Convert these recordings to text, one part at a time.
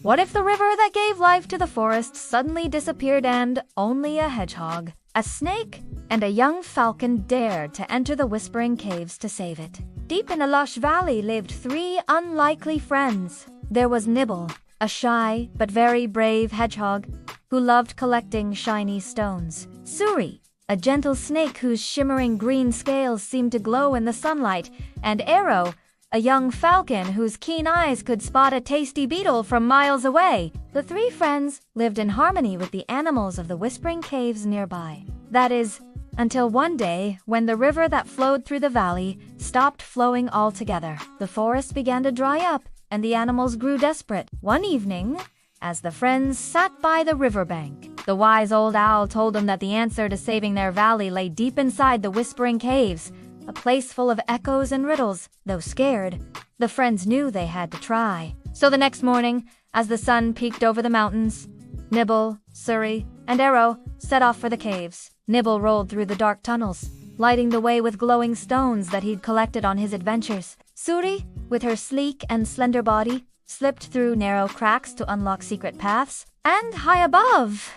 What if the river that gave life to the forest suddenly disappeared and only a hedgehog, a snake, and a young falcon dared to enter the Whispering Caves to save it? Deep in a lush valley lived three unlikely friends. There was Nibble, a shy but very brave hedgehog who loved collecting shiny stones. Suri, a gentle snake whose shimmering green scales seemed to glow in the sunlight, and Arrow, a young falcon whose keen eyes could spot a tasty beetle from miles away. The three friends lived in harmony with the animals of the Whispering Caves nearby. That is, until one day when the river that flowed through the valley stopped flowing altogether. The forest began to dry up, and the animals grew desperate. One evening, as the friends sat by the riverbank, the wise old owl told them that the answer to saving their valley lay deep inside the Whispering Caves, a place full of echoes and riddles. Though scared, the friends knew they had to try. So the next morning, as the sun peeked over the mountains, Nibble, Suri, and Arrow set off for the caves. Nibble rolled through the dark tunnels, lighting the way with glowing stones that he'd collected on his adventures. Suri, with her sleek and slender body, slipped through narrow cracks to unlock secret paths. And high above,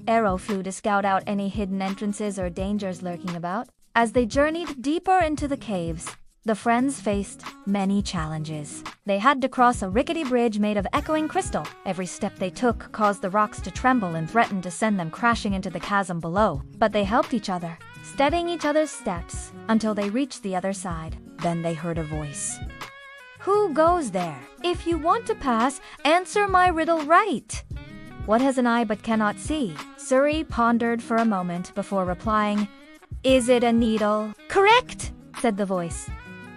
Arrow flew to scout out any hidden entrances or dangers lurking about. As they journeyed deeper into the caves, the friends faced many challenges. They had to cross a rickety bridge made of echoing crystal. Every step they took caused the rocks to tremble and threatened to send them crashing into the chasm below. But they helped each other, steadying each other's steps until they reached the other side. Then they heard a voice. "Who goes there? If you want to pass, answer my riddle right." "What has an eye but cannot see?" Suri pondered for a moment before replying, "Is it a needle?" "Correct," said the voice.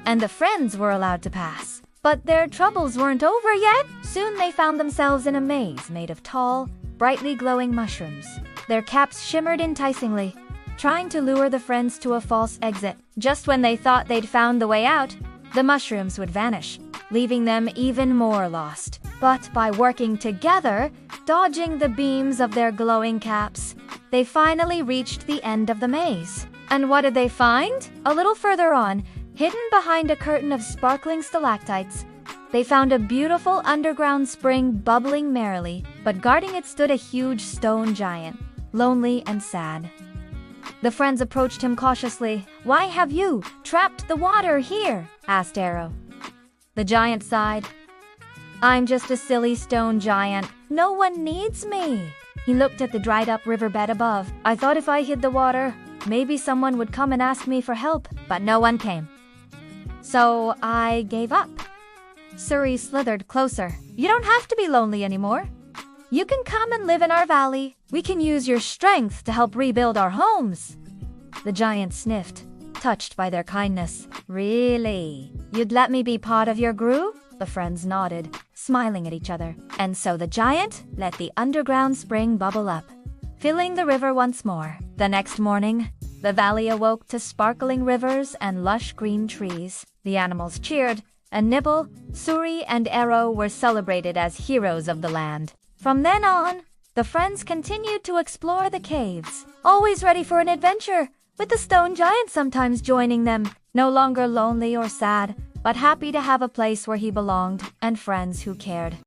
And the friends were allowed to pass. But their troubles weren't over yet. Soon they found themselves in a maze made of tall, brightly glowing mushrooms. Their caps shimmered enticingly, trying to lure the friends to a false exit. Just when they thought they'd found the way out, the mushrooms would vanish, leaving them even more lost. But by working together, dodging the beams of their glowing caps, they finally reached the end of the maze. And what did they find? A little further on, hidden behind a curtain of sparkling stalactites, they found a beautiful underground spring bubbling merrily, but guarding it stood a huge stone giant, lonely and sad. The friends approached him cautiously. "Why have you trapped the water here?" asked Arrow. The giant sighed. "I'm just a silly stone giant. No one needs me." He looked at the dried-up riverbed above. "I thought if I hid the water, maybe someone would come and ask me for help, but no one came. So I gave up." Suri slithered closer. "You don't have to be lonely anymore. You can come and live in our valley. We can use your strength to help rebuild our homes." The giant sniffed, touched by their kindness. "Really? You'd let me be part of your group?" The friends nodded, smiling at each other. And so the giant let the underground spring bubble up, filling the river once more. The next morning, the valley awoke to sparkling rivers and lush green trees. The animals cheered, and Nibble, Suri, and Arrow were celebrated as heroes of the land. From then on, the friends continued to explore the caves, always ready for an adventure, with the stone giant sometimes joining them, no longer lonely or sad, but happy to have a place where he belonged and friends who cared.